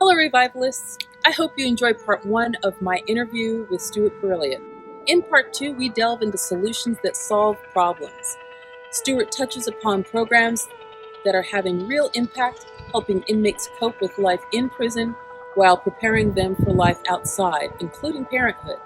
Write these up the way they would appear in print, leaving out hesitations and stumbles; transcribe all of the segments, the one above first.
Hello, Revivalists. I hope you enjoyed part 1 of my interview with Stewart Perrilliat. In part 2, we delve into solutions that solve problems. Stewart touches upon programs that are having real impact, helping inmates cope with life in prison while preparing them for life outside, including parenthood.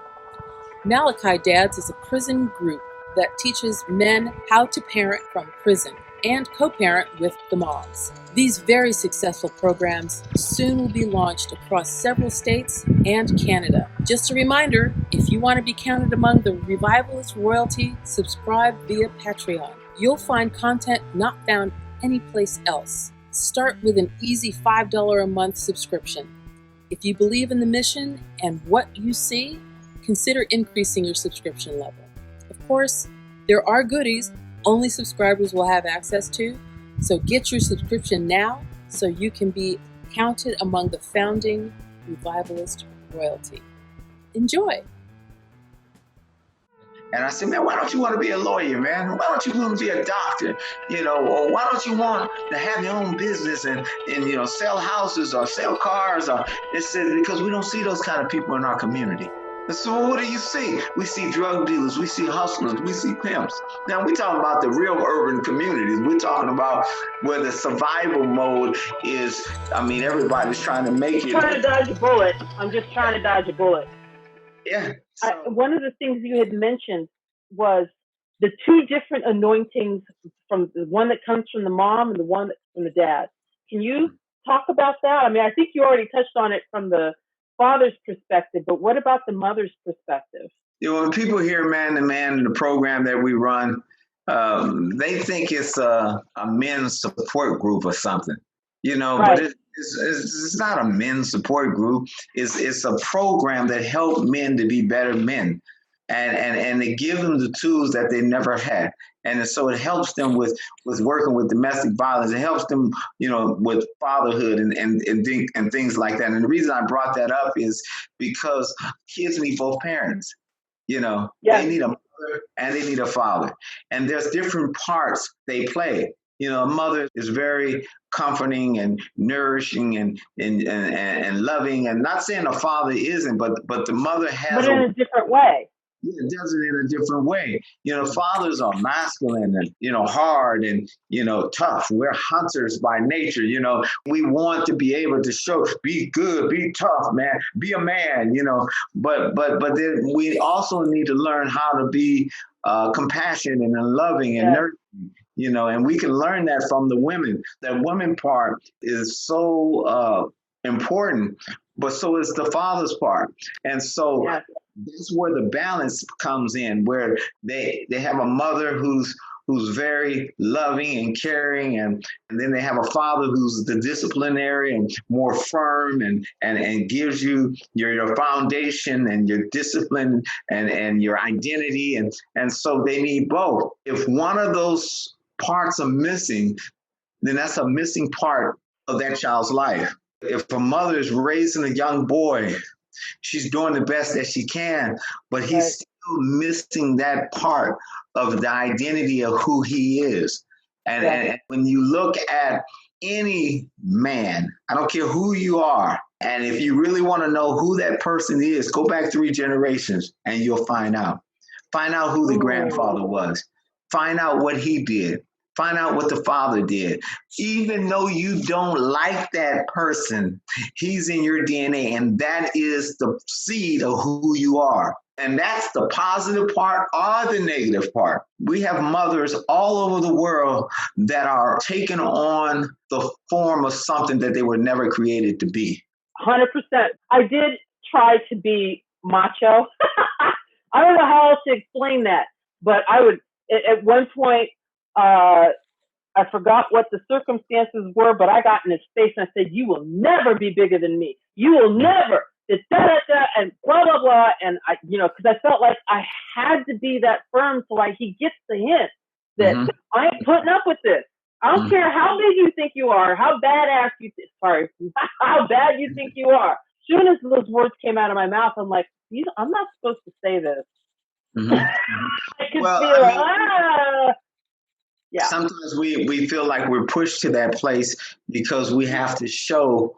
Malachi Dads is a prison group that teaches men how to parent from prison and co-parent with the moms. These very successful programs soon will be launched across several states and Canada. Just a reminder, if you want to be counted among the Revivalist royalty, subscribe via Patreon. You'll find content not found anyplace else. Start with an easy $5 a month subscription. If you believe in the mission and what you see, consider increasing your subscription level. Of course, there are goodies only subscribers will have access to, so get your subscription now so you can be counted among the founding Revivalist royalty. Enjoy! And I said, man, why don't you want to be a lawyer, man? Why don't you want to be a doctor? Or why don't you want to have your own business and sell houses or sell cars? It said, because we don't see those kind of people in our community. So what do you see? We see drug dealers, we see hustlers, we see pimps. Now we're talking about the real urban communities. We're talking about where the survival mode is. Everybody's trying to make it. I'm trying to dodge a bullet. I'm just trying to dodge a bullet. Yeah. One of the things you had mentioned was the two different anointings, from the one that comes from the mom and the one that's from the dad. Can you talk about that? I think you already touched on it from the father's perspective, but what about the mother's perspective? When people hear Man to Man in the program that we run, they think it's a men's support group or something, Right. But it's not a men's support group. It's a program that helps men to be better men, and they give them the tools that they never had. And so it helps them with working with domestic violence. It helps them, with fatherhood and things like that. And the reason I brought that up is because kids need both parents. Yes. They need a mother and they need a father. And there's different parts they play. A mother is very comforting and nourishing and loving. And not saying a father isn't, but the mother has. But in a different way. It does it in a different way. Fathers are masculine and, hard and, tough. We're hunters by nature. We want to be able to show, be good, be tough, man, be a man, but then we also need to learn how to be compassionate and loving and nurturing, and we can learn that from the women. That women part is so important, but so is the father's part. And so that's where the balance comes in, where they have a mother who's very loving and caring, and then they have a father who's the disciplinary and more firm and gives you your foundation and your discipline and your identity, and so they need both. If one of those parts are missing, then that's a missing part of that child's life. If a mother is raising a young boy, she's doing the best that she can, but he's still missing that part of the identity of who he is. And when you look at any man, I don't care who you are, and if you really want to know who that person is, go back 3 generations and you'll find out. Find out who the grandfather was. Find out what he did. Find out what the father did. Even though you don't like that person, he's in your DNA, and that is the seed of who you are. And that's the positive part or the negative part. We have mothers all over the world that are taking on the form of something that they were never created to be. 100%. I did try to be macho. I don't know how else to explain that, but I would, at one point, I forgot what the circumstances were, but I got in his face and I said, "You will never be bigger than me. You will never." And blah, blah, blah. And because I felt like I had to be that firm so he gets the hint that I ain't putting up with this. I don't care how big you think you are, how badass how bad you think you are. As soon as those words came out of my mouth, I'm like, I'm not supposed to say this. I could feel Sometimes we feel like we're pushed to that place because we have to show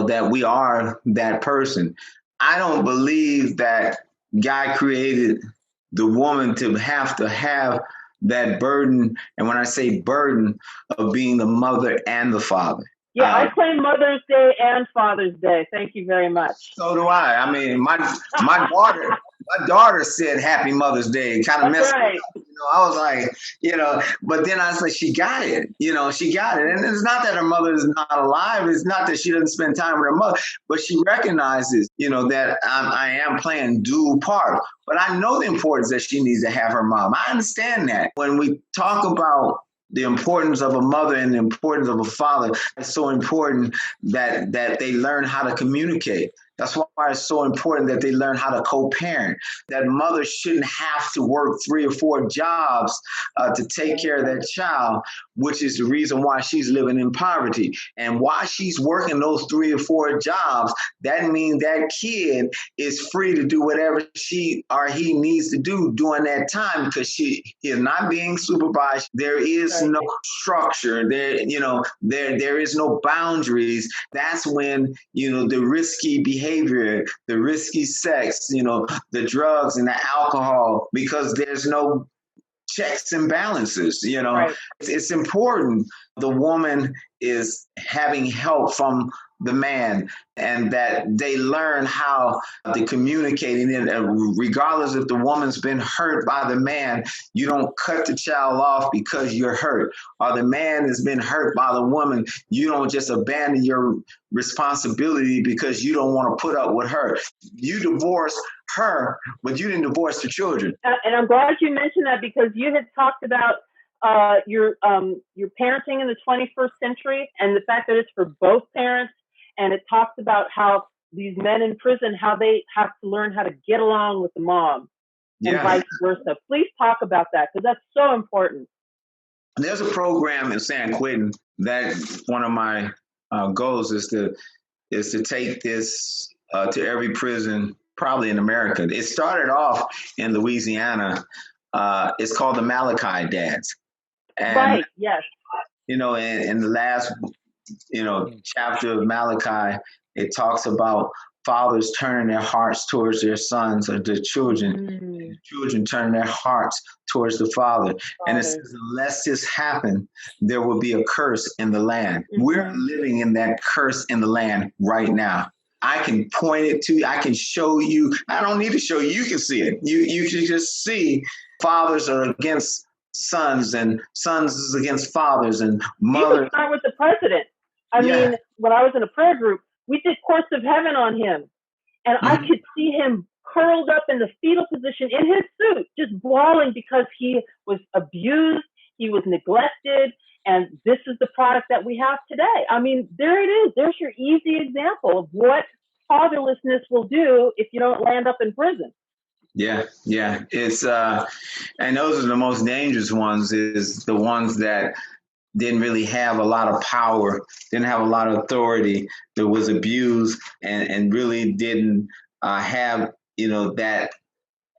that we are that person. I don't believe that God created the woman to have that burden. And when I say burden, of being the mother and the father. Yeah, I claim Mother's Day and Father's Day. Thank you very much. So do I. I mean, my daughter said Happy Mother's Day. It kind of messed me up. I was like, but then I said she got it. She got it. And it's not that her mother is not alive. It's not that she doesn't spend time with her mother, but she recognizes, that I am playing dual part. But I know the importance that she needs to have her mom. I understand that. When we talk about the importance of a mother and the importance of a father, it's so important that they learn how to communicate. That's why it's so important that they learn how to co-parent. That mother shouldn't have to work 3 or 4 jobs to take care of that child, which is the reason why she's living in poverty. And while she's working those 3 or 4 jobs, that means that kid is free to do whatever she or he needs to do during that time, because she is not being supervised. There is no structure. There is no boundaries. That's when, the risky behavior, the risky sex, the drugs and the alcohol, because there's no checks and balances. It's important. The woman is having help from the man, and that they learn how to communicate. And regardless if the woman's been hurt by the man, you don't cut the child off because you're hurt. Or the man has been hurt by the woman, you don't just abandon your responsibility because you don't want to put up with her. You divorce her, but you didn't divorce the children. And I'm glad you mentioned that, because you had talked about your parenting in the 21st century and the fact that it's for both parents. And it talks about how these men in prison, how they have to learn how to get along with the mom and vice versa. Please talk about that, because that's so important. There's a program in San Quentin that one of my goals is to take this to every prison, probably in America. It started off in Louisiana. It's called the Malachi Dads. And, right, yes. In the last chapter of Malachi, it talks about fathers turning their hearts towards their sons or their children, children turning their hearts towards the father. And it says, unless this happen, there will be a curse in the land. We're living in that curse in the land right now. I can point it to you. I can show you. I don't need to show you. You can see it. You can just see fathers are against sons and sons is against fathers and mothers. You can start with the president. I mean, when I was in a prayer group, we did Course of Heaven on him. And I could see him curled up in the fetal position in his suit, just bawling because he was abused, he was neglected, and this is the product that we have today. I mean, there it is. There's your easy example of what fatherlessness will do if you don't land up in prison. Yeah. It's and those are the most dangerous ones, is the ones that didn't really have a lot of power, didn't have a lot of authority, that was abused and really didn't have, that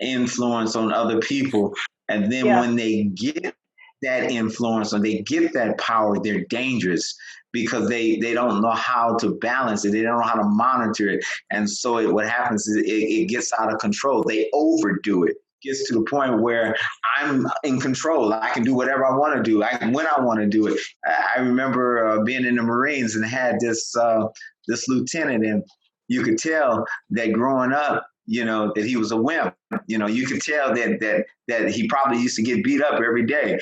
influence on other people. And then when they get that influence or they get that power, they're dangerous because they don't know how to balance it. They don't know how to monitor it. And so what happens is it gets out of control. They overdo it. Gets to the point where I'm in control. I can do whatever I want to do. When I want to do it. I remember being in the Marines and had this lieutenant, and you could tell that growing up, that he was a wimp. You could tell that he probably used to get beat up every day.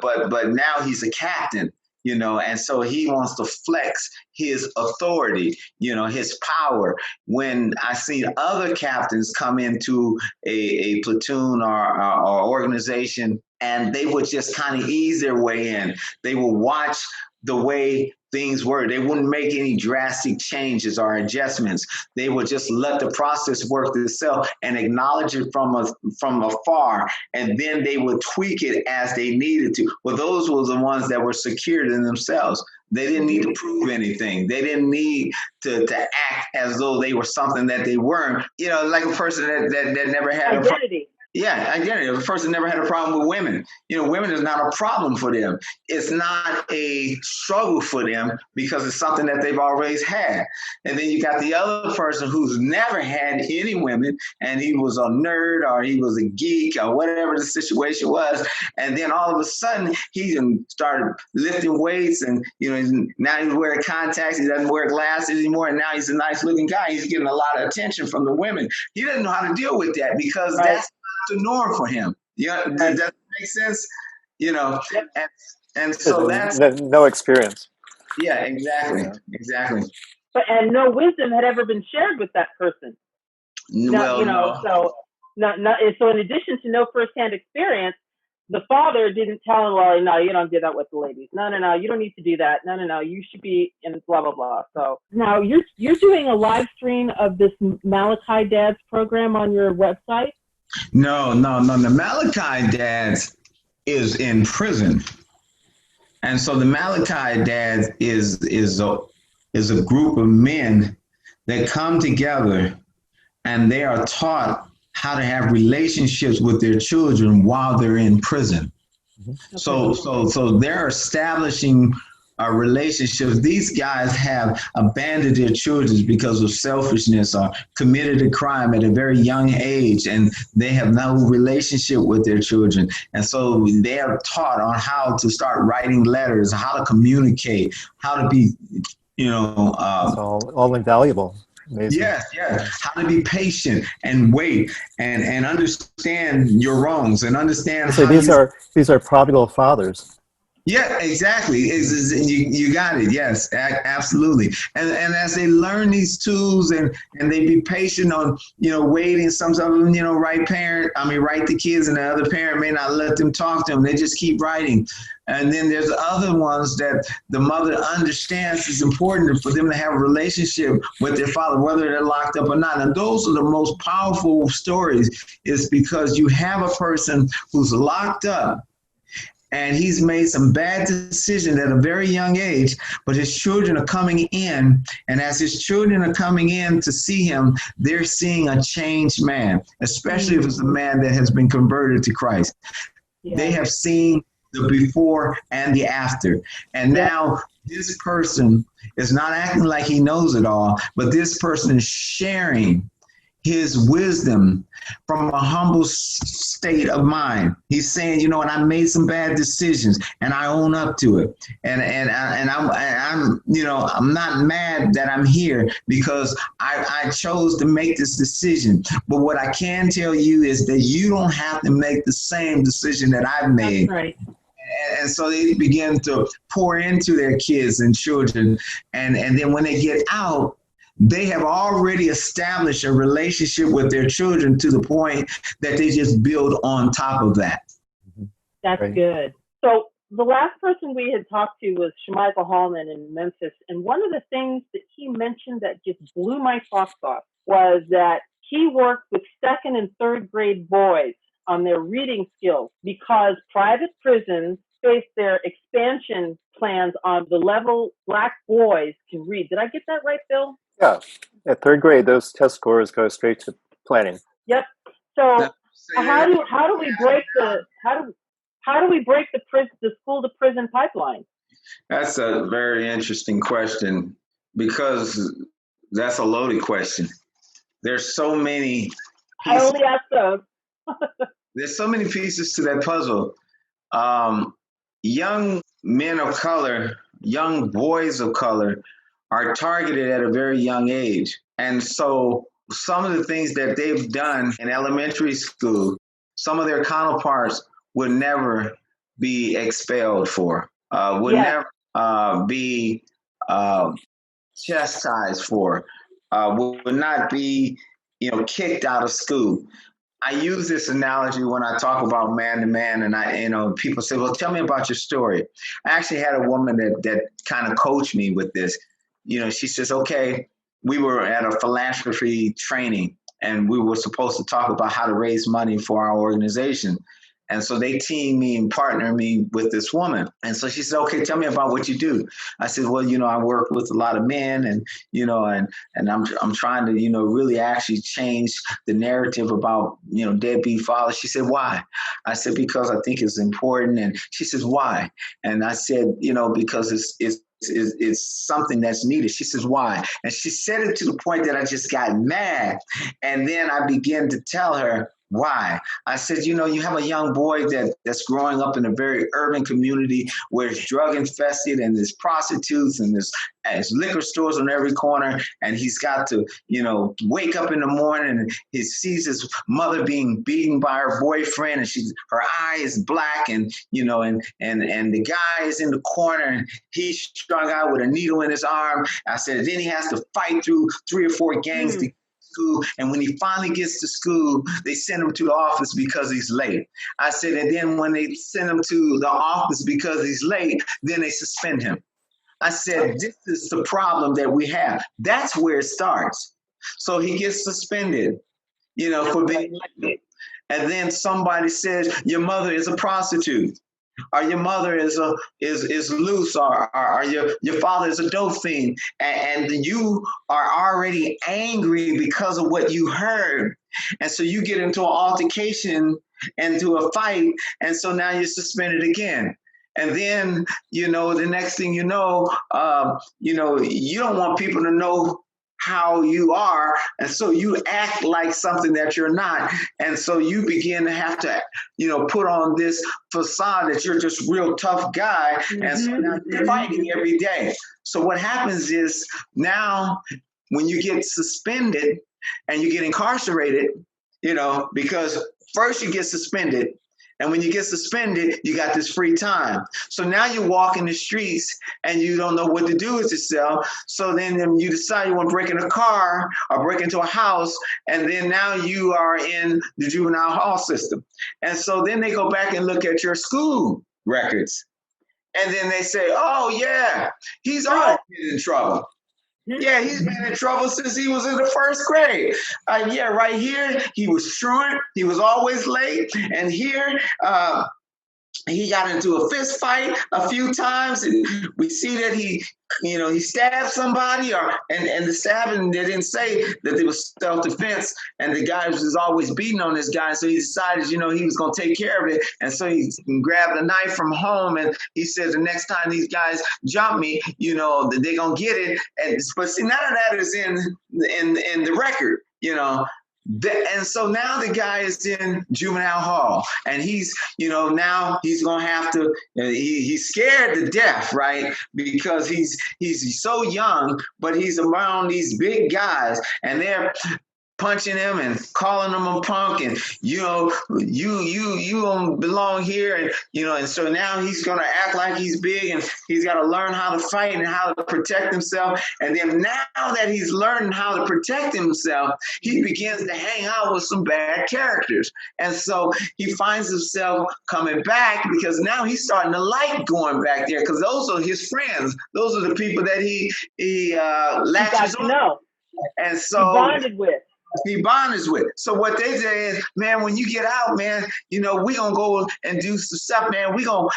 But now he's a captain. And so he wants to flex his authority, his power. When I see other captains come into a platoon or organization, and they would just kind of ease their way in. They will watch the way things were. They wouldn't make any drastic changes or adjustments. They would just let the process work itself and acknowledge it from afar, and then they would tweak it as they needed to. Well, those were the ones that were secured in themselves. They didn't need to prove anything. They didn't need to act as though they were something that they weren't. Like a person that never had identity. Yeah, I get it. If a person never had a problem with women, women is not a problem for them. It's not a struggle for them because it's something that they've always had. And then you got the other person who's never had any women, and he was a nerd or he was a geek or whatever the situation was. And then all of a sudden he started lifting weights, and now he's wearing contacts. He doesn't wear glasses anymore, and now he's a nice looking guy. He's getting a lot of attention from the women. He doesn't know how to deal with that because that's the norm for him. Yeah, does that make sense? And so that's no experience. Yeah, exactly. But and no wisdom had ever been shared with that person. Well, no. So in addition to no firsthand experience, the father didn't tell him, well, no, you don't do that with the ladies. No, you don't need to do that. No, you should be in blah, blah, blah. So now you're doing a live stream of this Malachi Dads program on your website? No. The Malachi Dads is in prison. And so the Malachi Dads is a group of men that come together and they are taught how to have relationships with their children while they're in prison. Okay. So they're establishing relationships. These guys have abandoned their children because of selfishness or committed a crime at a very young age, and they have no relationship with their children. And so they are taught on how to start writing letters, how to communicate, how to be, it's all invaluable. Amazing. Yes. How to be patient and wait and understand your wrongs and understand. So these are prodigal fathers. Yeah, exactly. You got it. Yes, absolutely. And as they learn these tools and they be patient on, waiting, some of them, write the kids, and the other parent may not let them talk to them. They just keep writing. And then there's other ones that the mother understands it's important for them to have a relationship with their father, whether they're locked up or not. And those are the most powerful stories, is because you have a person who's locked up, and he's made some bad decisions at a very young age, but his children are coming in, and as his children are coming in to see him, they're seeing a changed man, especially if it's a man that has been converted to Christ. Yeah. They have seen the before and the after. And now this person is not acting like he knows it all, but this person is sharing his wisdom from a humble state of mind. He's saying, I made some bad decisions, and I own up to it. And I'm not mad that I'm here because I chose to make this decision. But what I can tell you is that you don't have to make the same decision that I've made. That's right. And so they begin to pour into their kids and children. And then when they get out, they have already established a relationship with their children to the point that they just build on top of that. That's right. Good. So the last person we had talked to was Shemichael Hallman in Memphis. And one of the things that he mentioned that just blew my socks off was that he worked with second and third grade boys on their reading skills because private prisons base their expansion plans on the level Black boys can read. Did I get that right, Bill? Yeah. At third grade, those test scores go straight to planning. Yep. So how do we break the school to prison pipeline? That's a very interesting question because that's a loaded question. There's so many pieces. I only ask those. There's so many pieces to that puzzle. Young men of color, young boys of color are targeted at a very young age. And so some of the things that they've done in elementary school, some of their counterparts would never be expelled for, never be chastised for, would not be, kicked out of school. I use this analogy when I talk about man to man, and people say, well, tell me about your story. I actually had a woman that kind of coached me with this. She says, okay, we were at a philanthropy training and we were supposed to talk about how to raise money for our organization. And so they teamed me and partnered me with this woman. And so she said, okay, tell me about what you do. I said, well, I work with a lot of men and, and I'm trying to, really actually change the narrative about, deadbeat fathers. She said, why? I said, because I think it's important. And she says, why? And I said, because it's something that's needed. She says, why? And she said it to the point that I just got mad. And then I began to tell her, why? I said, you have a young boy that's growing up in a very urban community where it's drug infested and there's prostitutes and there's liquor stores on every corner. And he's got to, wake up in the morning and he sees his mother being beaten by her boyfriend and her eye is black and, and the guy is in the corner and he's strung out with a needle in his arm. I said, then he has to fight through 3 or 4 gangs to school, and when he finally gets to school, they send him to the office because he's late. I said, and then when they send him to the office because he's late, then they suspend him. I said, this is the problem that we have. That's where it starts. So he gets suspended, for being late. And then somebody says, your mother is a prostitute. Or your mother is loose, or your father is a dope fiend, and you are already angry because of what you heard, and so you get into an altercation, into a fight, and so now you're suspended again. And then the next thing you don't want people to know how you are, and so you act like something that you're not, and so you begin to have to put on this facade that you're just real tough guy, and so now you're fighting every day. So what happens is now when you get suspended and you get incarcerated, because first you get suspended, and when you get suspended, you got this free time. So now you walk in the streets and you don't know what to do with yourself. So then you decide you want to break in a car or break into a house. And then now you are in the juvenile hall system. And so then they go back and look at your school records. And then they say, oh, yeah, he's always been in trouble. Yeah, he's been in trouble since he was in the 1st grade. Yeah, right here, he was truant. He was always late. And here, he got into a fist fight a few times. And we see that he stabbed somebody, and the stabbing, they didn't say that it was self-defense. And the guy was always beating on this guy. So he decided, he was going to take care of it. And so he grabbed a knife from home, and he said, the next time these guys jump me, they're going to get it. But see, none of that is in the record, And so now the guy is in juvenile hall, and he's, now he's going to have to, he's scared to death, right? Because he's so young, but he's around these big guys, and they're punching him and calling him a punk, and you don't belong here, and and so now he's gonna act like he's big, and he's got to learn how to fight and how to protect himself. And then now that he's learning how to protect himself, he begins to hang out with some bad characters, and so he finds himself coming back because now he's starting to like going back there because those are his friends. Those are the people that he latches on. And so he bonded with. So what they say is, man, when you get out, man, we gonna go and do some stuff, man. We gonna,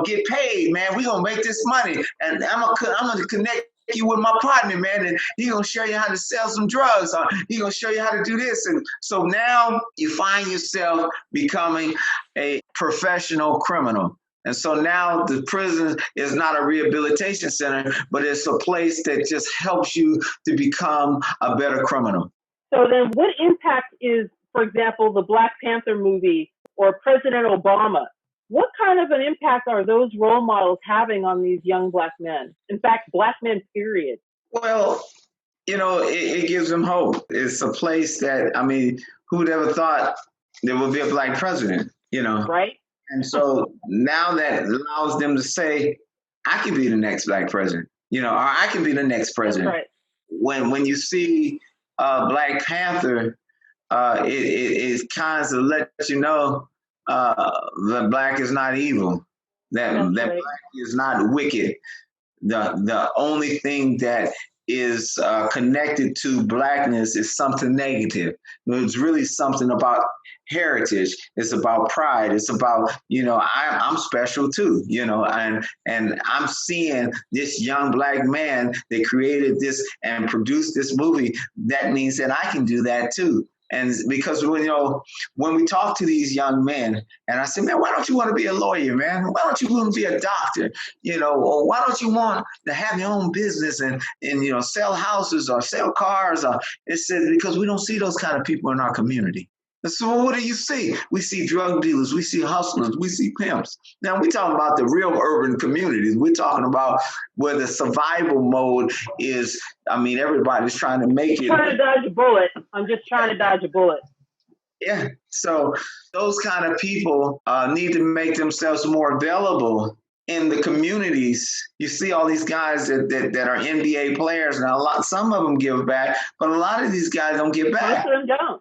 get paid, man. We gonna make this money, and I'm gonna connect you with my partner, man, and he gonna show you how to sell some drugs, or he gonna show you how to do this. And so now you find yourself becoming a professional criminal. And so now the prison is not a rehabilitation center, but it's a place that just helps you to become a better criminal. So then what impact is, for example, the Black Panther movie or President Obama? What kind of an impact are those role models having on these young Black men? In fact, Black men, period. Well, it gives them hope. It's a place that, who'd ever thought there would be a Black president, Right. And so now that allows them to say, I could be the next Black president, or I can be the next president. Right. When you see Black Panther, it kind of lets you know that Black is not evil, that Black is not wicked. The only thing that is connected to Blackness is something negative. It's really something about heritage. It's about pride. It's about, I'm special too, and I'm seeing this young Black man that created this and produced this movie. That means that I can do that too. And because, when we talk to these young men, and I say, man, why don't you want to be a lawyer, man? Why don't you want to be a doctor? Or why don't you want to have your own business and sell houses or sell cars? It says, because we don't see those kind of people in our community. So what do you see? We see drug dealers, we see hustlers, we see pimps. Now we're talking about the real urban communities. We're talking about where the survival mode is. I mean, everybody's trying to make it. I'm trying to dodge a bullet. I'm just trying to dodge a bullet. Yeah. So those kind of people need to make themselves more available in the communities. You see all these guys that are NBA players now. Some of them give back, but a lot of these guys don't give back. Most of them don't.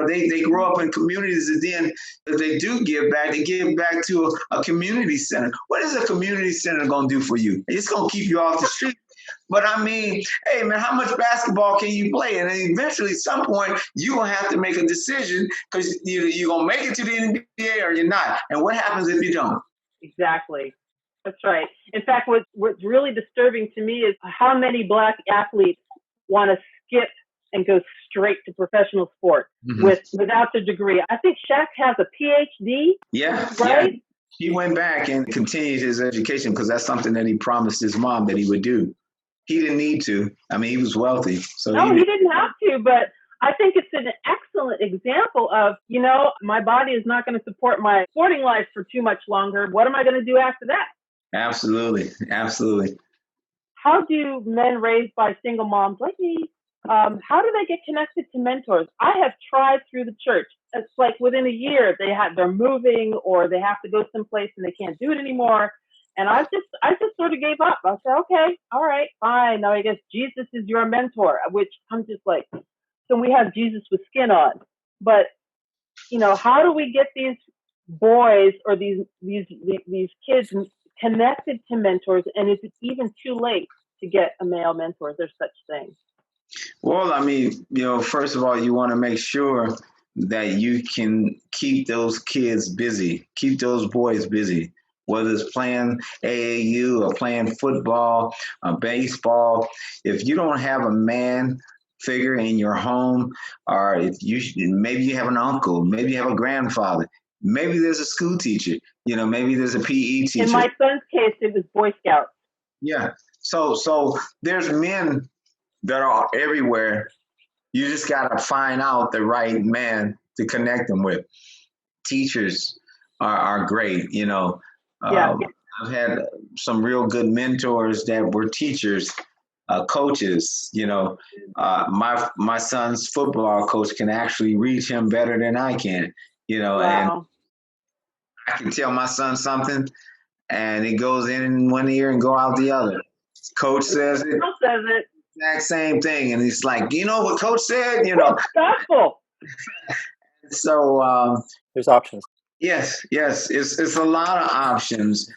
They grow up in communities, and then if they do give back, they give back to a community center. What is a community center going to do for you? It's going to keep you off the street. But I mean, hey, man, how much basketball can you play? And then eventually, at some point, you're going to have to make a decision because you're going to make it to the NBA or you're not. And what happens if you don't? Exactly. That's right. In fact, what's really disturbing to me is how many Black athletes want to skip and go straight to professional sport without the degree. I think Shaq has a PhD. Yeah, right? Yeah. He went back and continued his education because that's something that he promised his mom that he would do. He didn't need to. I mean, he was wealthy. So no, he didn't have to, but I think it's an excellent example of, my body is not going to support my sporting life for too much longer. What am I going to do after that? Absolutely. Absolutely. How do men raised by single moms like me, how do they get connected to mentors? I have tried through the church. It's like within a year they're moving or they have to go someplace and they can't do it anymore. And I just sort of gave up. I said, okay, all right, fine. Now I guess Jesus is your mentor, which I'm just like, so we have Jesus with skin on. But how do we get these boys or these kids connected to mentors? And is it even too late to get a male mentor? Is there such thing? Well, I mean, first of all, you want to make sure that you can keep those kids busy, keep those boys busy, whether it's playing AAU or playing football, baseball. If you don't have a man figure in your home, or maybe you have an uncle, maybe you have a grandfather, maybe there's a school teacher, maybe there's a PE teacher. In my son's case, it was Boy Scouts. Yeah. So there's men that are everywhere. You just got to find out the right man to connect them with. Teachers are great. I've had some real good mentors that were teachers, coaches. My son's football coach can actually reach him better than I can. Wow. And I can tell my son something, and it goes in one ear and go out the other. Coach says it. Coach says it. Exact same thing, and it's like, what Coach said, Gospel. So there's options. Yes, it's a lot of options.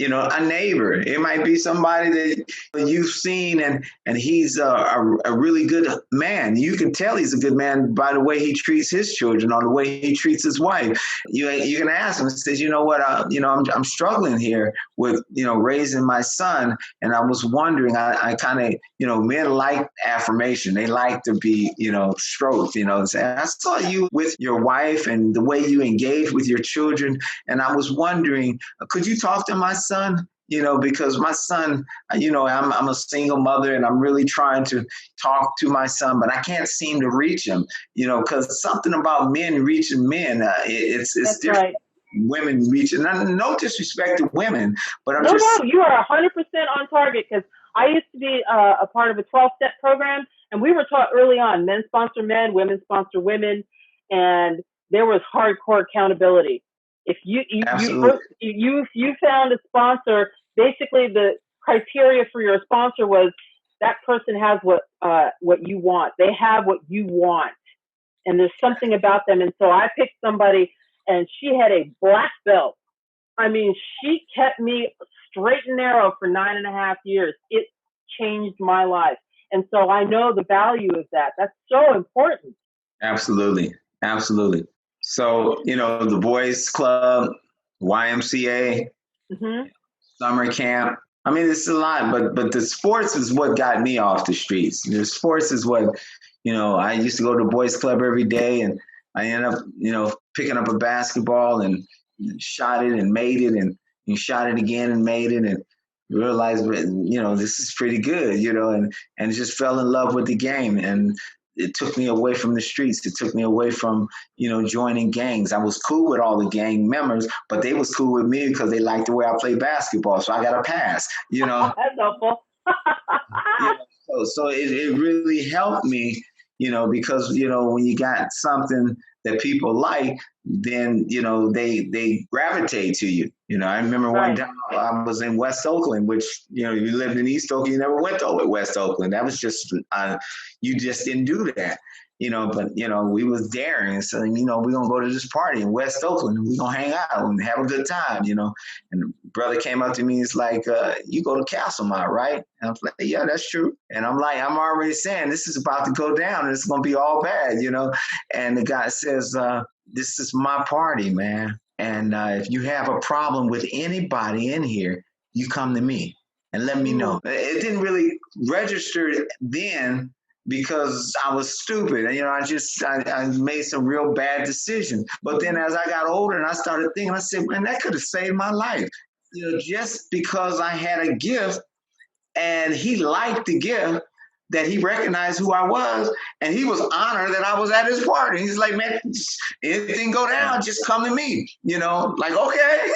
A neighbor. It might be somebody that you've seen and he's a really good man. You can tell he's a good man by the way he treats his children or the way he treats his wife. You can ask him and says, I'm struggling here with, raising my son. And I was wondering, I kind of, men like affirmation. They like to be, stroked, say, I saw you with your wife and the way you engage with your children. And I was wondering, could you talk to my son? Because my son, I'm a single mother and I'm really trying to talk to my son, but I can't seem to reach him, because something about men reaching men, it's That's different. Right. Women reaching, no disrespect to women, but No, you are 100% on target, because I used to be a part of a 12-step program, and we were taught early on, men sponsor men, women sponsor women, and there was hardcore accountability. If you found a sponsor, basically the criteria for your sponsor was that person has what you want. They have what you want, and there's something about them. And so I picked somebody, and she had a black belt. I mean, she kept me straight and narrow for 9.5 years. It changed my life. And so I know the value of that. That's so important. Absolutely. Absolutely. So, the boys club, YMCA, Mm-hmm. summer camp. I mean, it's a lot, but the sports is what got me off the streets. The sports is what, I used to go to the boys club every day, and I ended up, picking up a basketball and shot it and made it, and shot it again and made it, and realized, this is pretty good, and just fell in love with the game. And it took me away from the streets. It took me away from, joining gangs. I was cool with all the gang members, but they was cool with me because they liked the way I played basketball. So I got a pass, That's helpful. So it really helped me, because, when you got something that people like, then, they gravitate to you. I remember one time I was in West Oakland, which, you lived in East Oakland, you never went to West Oakland. That was just, you just didn't do that. But, we was daring. So, we're going to go to this party in West Oakland, and we're going to hang out and have a good time, And the brother came up to me, he's like, you go to Castlemont, right? And I'm like, yeah, that's true. And I'm like, I'm already saying this is about to go down, and it's going to be all bad, And the guy says, this is my party, man. And if you have a problem with anybody in here, you come to me and let me know. It didn't really register then, because I was stupid. I made some real bad decisions. But then as I got older and I started thinking, I said, man, that could have saved my life. Just because I had a gift and he liked the gift, that he recognized who I was, and he was honored that I was at his party. He's like, man, anything go down, just come to me. Like, okay.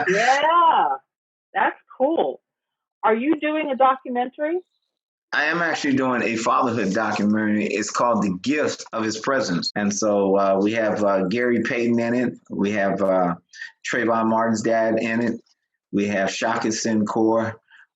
Yeah, that's cool. Are you doing a documentary? I am actually doing a fatherhood documentary. It's called The Gift of His Presence. And so we have Gary Payton in it. We have Trayvon Martin's dad in it. We have Shaka Sincor,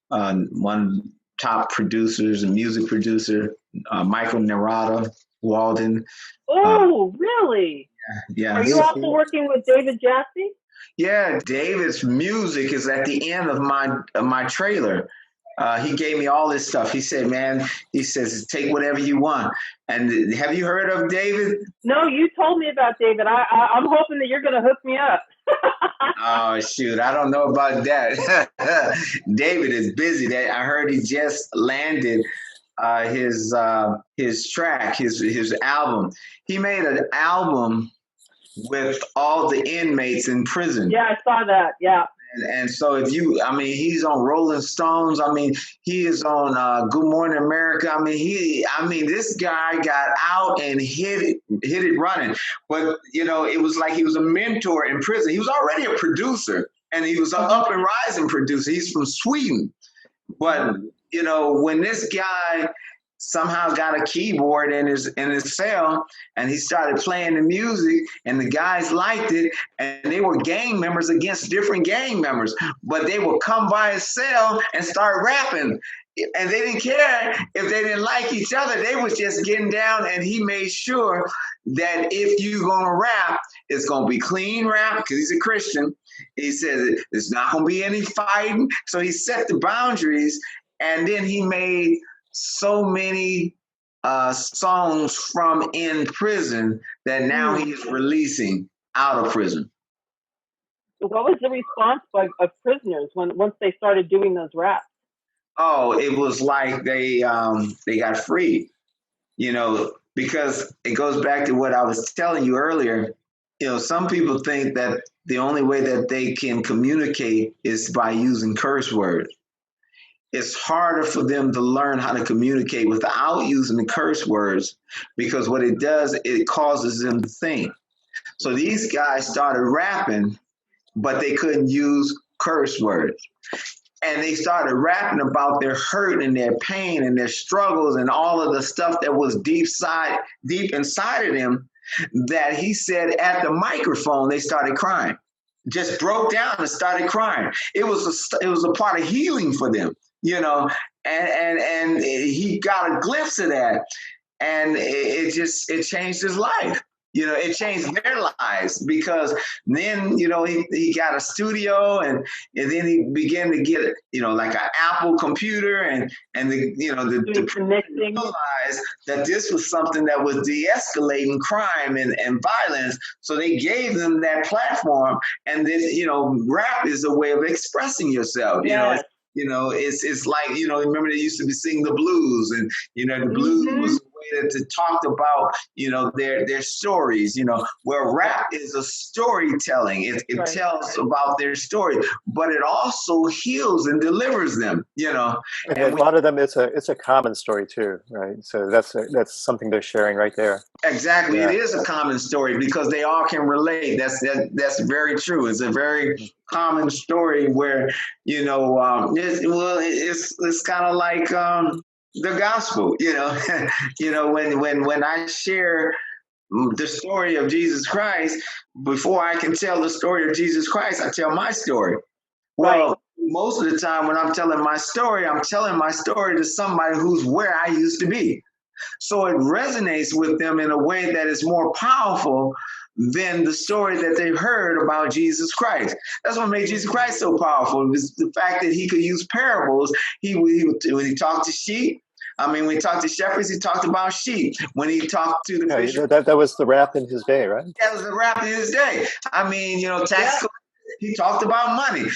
one top producers and music producer, Michael Narada, Walden. Oh, really? Yeah. Are you also working with David Jassy? Yeah, David's music is at the end of my trailer. He gave me all this stuff. He said, man, he says, take whatever you want. And have you heard of David? No, you told me about David. I'm hoping that you're going to hook me up. Oh, shoot. I don't know about that. David is busy. I heard he just landed his track, his album. He made an album with all the inmates in prison. Yeah, I saw that. Yeah. And so he's on Rolling Stones. He is on Good Morning America. This guy got out and hit it running. But, it was like he was a mentor in prison. He was already a producer, and he was an up and rising producer. He's from Sweden. But, when this guy somehow got a keyboard in his cell, and he started playing the music, and the guys liked it, and they were gang members against different gang members, but they would come by his cell and start rapping, and they didn't care if they didn't like each other. They was just getting down, and he made sure that if you're gonna rap, it's gonna be clean rap, because he's a Christian. He said there's not gonna be any fighting, so he set the boundaries, and then he made so many songs from in prison that now he is releasing out of prison. So what was the response of prisoners once they started doing those raps? Oh, it was like they got free, because it goes back to what I was telling you earlier. Some people think that the only way that they can communicate is by using curse words. It's harder for them to learn how to communicate without using the curse words, because what it does, it causes them to think. So these guys started rapping, but they couldn't use curse words. And they started rapping about their hurt and their pain and their struggles and all of the stuff that was deep inside of them, that he said at the microphone, they started crying, just broke down and started crying. It was a part of healing for them. And he got a glimpse of that, and it changed his life. It changed their lives because then, he got a studio and then he began to get, like an Apple computer and the realized that this was something that was de-escalating crime and violence. So they gave them that platform, and then, rap is a way of expressing yourself. Yes. It's like, remember they used to be singing the blues, and, the blues was a way that talked about, their stories, where rap is a storytelling. It Right. tells about their story, but it also heals and delivers them, And a lot of them, it's a common story too, right? So that's something they're sharing right there. Exactly. Yeah. It is a common story because they all can relate. That's very true. It's a very common story where, it's kind of like the gospel, when I share the story of Jesus Christ, before I can tell the story of Jesus Christ, I tell my story. Well, Right. most of the time when I'm telling my story to somebody who's where I used to be. So it resonates with them in a way that is more powerful than the story that they've heard about Jesus Christ. That's what made Jesus Christ so powerful. It was the fact that he could use parables. When he talked to sheep, when he talked to shepherds, he talked about sheep. When he talked to the fishermen, that was the rap in his day, right? that was the rap in his day. Tax collectors, he talked about money,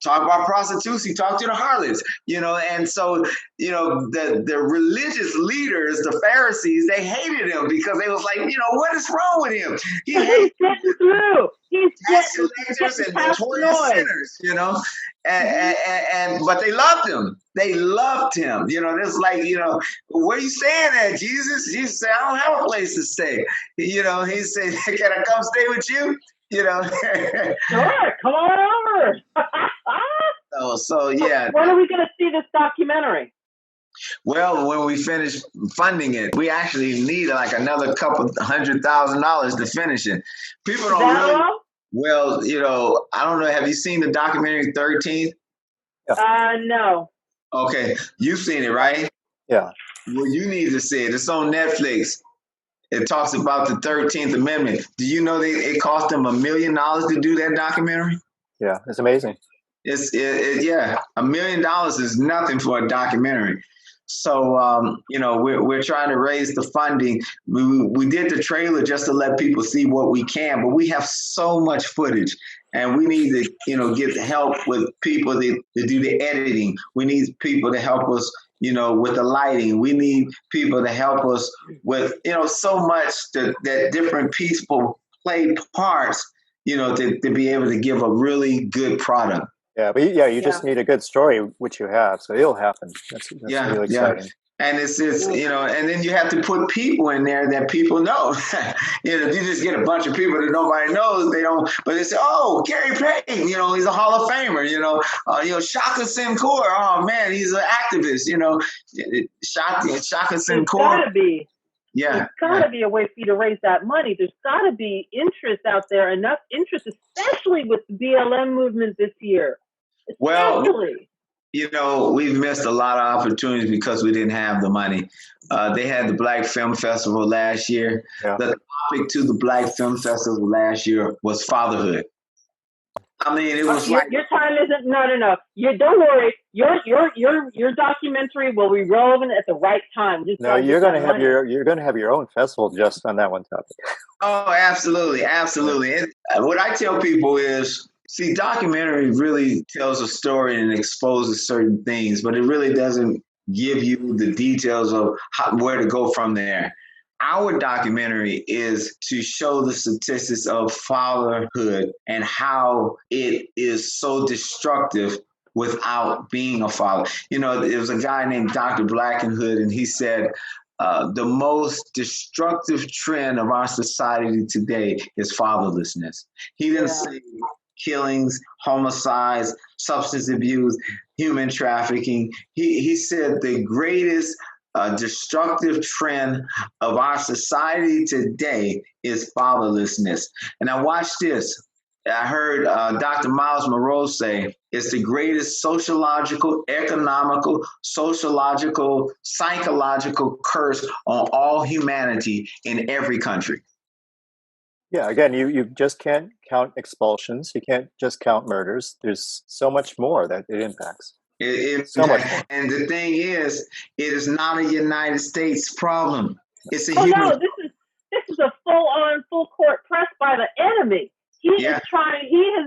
talked about prostitutes, he talked to the harlots, and so, the religious leaders, the Pharisees, they hated him because they was like, what is wrong with him? He hates getting through. He's tax collectors and notorious sinners, but they loved him. They loved him. It's like, where you staying at, Jesus? Jesus said, I don't have a place to stay. He said, can I come stay with you? Sure, come on over. So yeah. When are we going to see this documentary? Well, when we finish funding it, we actually need like another couple $100,000 to finish it. People don't really. All? Well, I don't know. Have you seen the documentary 13th? No. Okay, you've seen it, right? Yeah. Well, you need to see it. It's on Netflix. It talks about the 13th Amendment. Do you know that it cost them $1 million to do that documentary? Yeah, it's amazing. $1 million is nothing for a documentary. So, we're trying to raise the funding. We did the trailer just to let people see what we can, but we have so much footage, and we need to, get help with people to do the editing. We need people to help us, with the lighting. We need people to help us with, so much that different people play parts, to be able to give a really good product. Yeah, but you just need a good story, which you have, so it'll happen. That's really exciting. And it's and then you have to put people in there that people know. If you just get a bunch of people that nobody knows, they don't. But they say, "Oh, Gary Payton, he's a Hall of Famer." Shaka Sinclair, oh man, he's an activist. Shaka Sinclair. There's gotta be. Yeah, there's gotta be a way for you to raise that money. There's gotta be interest out there, enough interest, especially with the BLM movement this year. Especially. Well, we've missed a lot of opportunities because we didn't have the money. They had the Black Film Festival last year. Yeah. The topic to the Black Film Festival last year was fatherhood. It was your time isn't. No. Don't worry. Your documentary will be relevant at the right time. You're going to have your own festival just on that one topic. Oh, absolutely. And what I tell people is, see, documentary really tells a story and exposes certain things, but it really doesn't give you the details of where to go from there. Our documentary is to show the statistics of fatherhood and how it is so destructive without being a father. There was a guy named Dr. Blackenhood, and he said, the most destructive trend of our society today is fatherlessness. He didn't say killings, homicides, substance abuse, human trafficking. He said the greatest destructive trend of our society today is fatherlessness. And now watch this. I heard Dr. Miles Monroe say it's the greatest sociological, economical, sociological, psychological curse on all humanity in every country. Yeah, again, you just can't count expulsions. You can't just count murders. There's so much more that it impacts. So much more. And the thing is, it is not a United States problem. It's a human. No, this is a full court press by the enemy. He has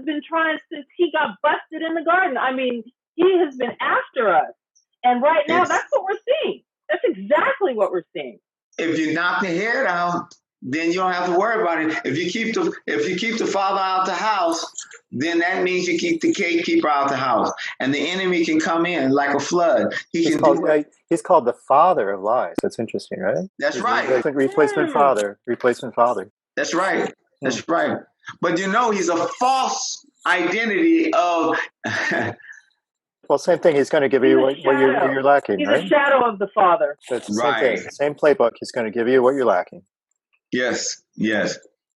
been trying since he got busted in the garden. I mean, he has been after us. And right now, that's what we're seeing. That's exactly what we're seeing. If you knock the head out, then you don't have to worry about it. If you keep the father out the house, then that means you keep the gatekeeper out the house, and the enemy can come in like a flood. He's called the father of lies. That's interesting, right? That's right. Replacement father. That's right. That's right. But he's a false identity of. Well, same thing. He's going to give you what you're lacking, He's right? a shadow of the father. That's the same thing. Same playbook. He's going to give you what you're lacking. Yes.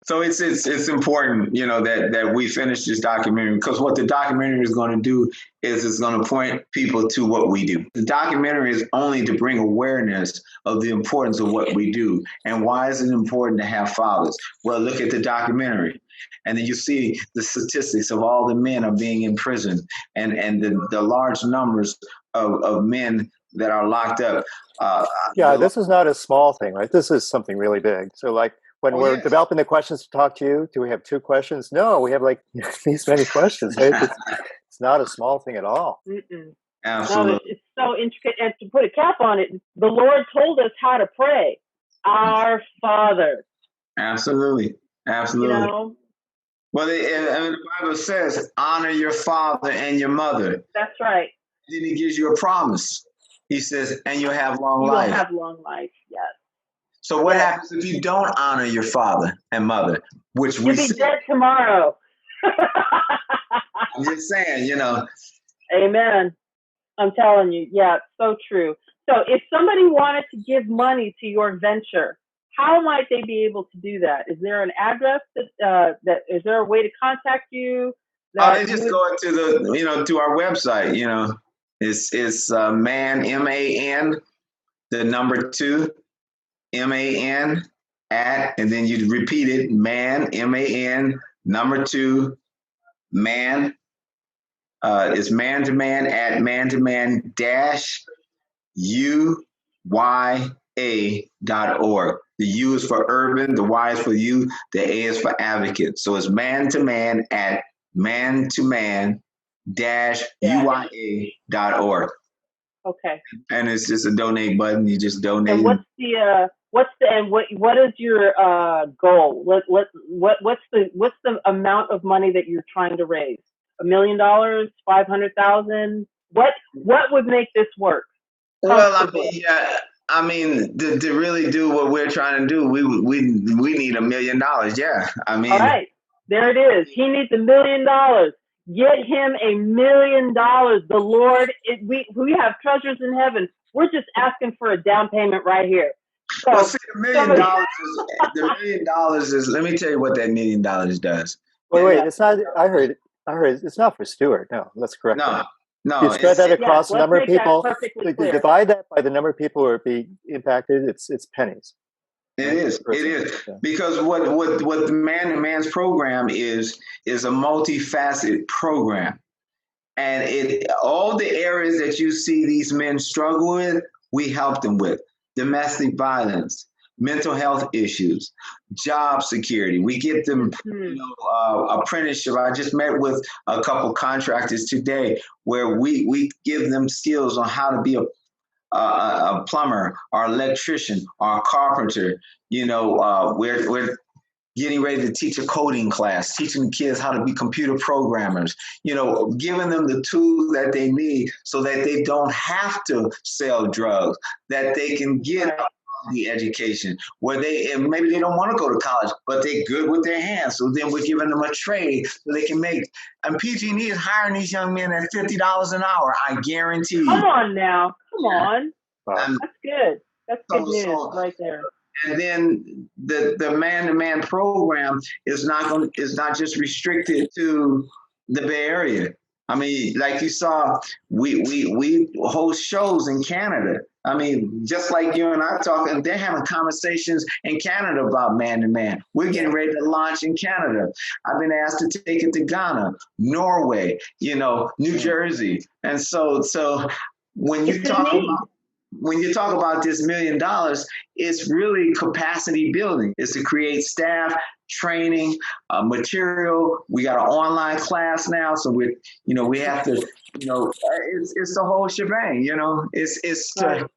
So it's important, that we finish this documentary, because what the documentary is going to do is it's going to point people to what we do. The documentary is only to bring awareness of the importance of what we do. And why is it important to have fathers? Well, look at the documentary. And then you see the statistics of all the men are being in prison, and the large numbers of men that are locked up. This is not a small thing, right? This is something really big. So when we're developing the questions to talk to you, do we have 2 questions? No, we have these many questions. It's not a small thing at all. Absolutely. No, it's so intricate. And to put a cap on it, the Lord told us how to pray. Our Father. Absolutely. Well, the Bible says, honor your father and your mother. That's right. Then he gives you a promise. He says, and you'll have long life. You'll have long life, yes. So what happens if you don't honor your father and mother? Which you'll be dead tomorrow. I'm just saying, Amen. I'm telling you, yeah, it's so true. So if somebody wanted to give money to your venture, how might they be able to do that? Is there an address that is there a way to contact you? They just go into to our website. It's man, MAN, the number 2, MAN at, and then you repeat it, man, MAN, number 2, man. It's man to man at man-to-man UYA.org. The U is for urban, the Y is for you, the A is for advocate. So it's man to man at man-to-man UYA.org. Okay. And it's just a donate button. You just donate. And what is your goal? What's the amount of money that you're trying to raise? $1 million, 500,000? What would make this work? Well, I mean, to really do what we're trying to do, we need $1 million. Yeah, I mean. All right, there it is. He needs $1 million. Get him $1 million. The Lord, we have treasures in heaven. We're just asking for a down payment right here. So, well, see, $1 million is. Let me tell you what that $1 million does. Wait, it's not. I heard it's not for Stewart. No, let's correct that. No, you spread that across the number of people. Divide that by the number of people who are being impacted. It's pennies. It is. Yeah. Because what the Man to Man's program is a multifaceted program, and all the areas that you see these men struggle with, we help them with: domestic violence, mental health issues, job security. We get them, apprenticeship. I just met with a couple contractors today where we give them skills on how to be a plumber or electrician or carpenter. We're getting ready to teach a coding class, teaching kids how to be computer programmers, giving them the tools that they need so that they don't have to sell drugs, that they can get the education where maybe they don't want to go to college, but they're good with their hands. So then we're giving them a trade so they can make. And PG&E is hiring these young men at $50 an hour. I guarantee you. Come on now, come on. That's good. That's good news right there. And then the man-to-man program is not just restricted to the Bay Area. I mean, like you saw, we host shows in Canada. I mean, just like you and I talking, they're having conversations in Canada about man-to-man. We're getting ready to launch in Canada. I've been asked to take it to Ghana, Norway, New Jersey. And so when you talk about this $1 million, it's really capacity building. It's to create staff, training, material. We got an online class now, so we have to, it's the whole shebang. It's to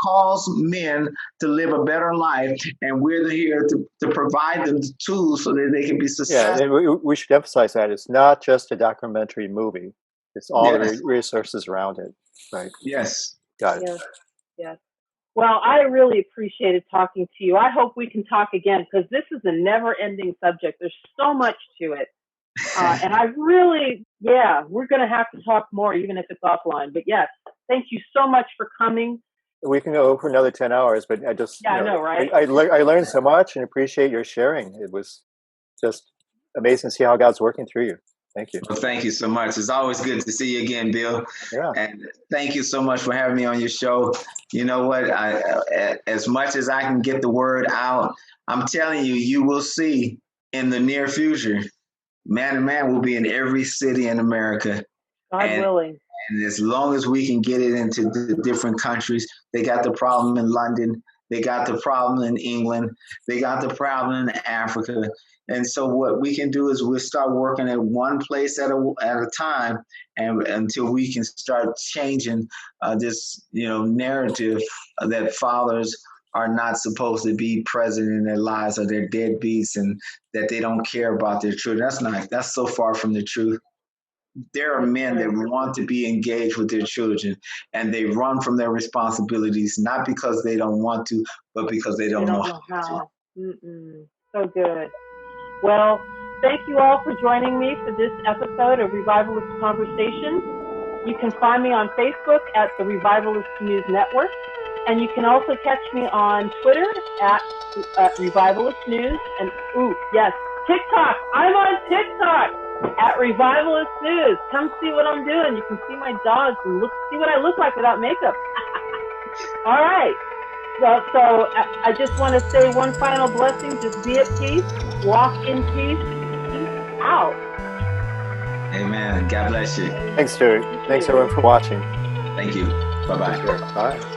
cause men to live a better life, and we're here to provide them the tools so that they can be successful. Yeah, and we should emphasize that it's not just a documentary movie; it's all the resources around it. Right? Yes. Got it. Yes. Well, I really appreciated talking to you. I hope we can talk again, because this is a never-ending subject. There's so much to it. And I really, we're going to have to talk more, even if it's offline. But yes, thank you so much for coming. We can go for another 10 hours, but I just, I know, right? I learned so much and appreciate your sharing. It was just amazing to see how God's working through you. Thank you. Well, thank you so much. It's always good to see you again, Bill. Yeah. And thank you so much for having me on your show. You know what? As much as I can get the word out, I'm telling you, you will see in the near future, man-to-man will be in every city in America. God willing. And as long as we can get it into the different countries, they got the problem in London. They got the problem in England. They got the problem in Africa. And so what we can do is we'll start working at one place at a time, and until we can start changing this, narrative that fathers are not supposed to be present in their lives, or they're deadbeats, and that they don't care about their children. That's so far from the truth. There are men that want to be engaged with their children, and they run from their responsibilities, not because they don't want to, but because they don't know how. So good. Well, thank you all for joining me for this episode of Revivalist Conversations. You can find me on Facebook at the Revivalist News Network, and you can also catch me on Twitter at Revivalist News, and TikTok. I'm on TikTok at Revivalist News. Come see what I'm doing. You can see my dogs and see what I look like without makeup. All right. Well, so I just want to say one final blessing. Just be at peace. Walk in peace. Peace out. Amen. God bless you. Thanks, Stewart. Thanks, everyone, for watching. Thank you. Bye-bye. Bye.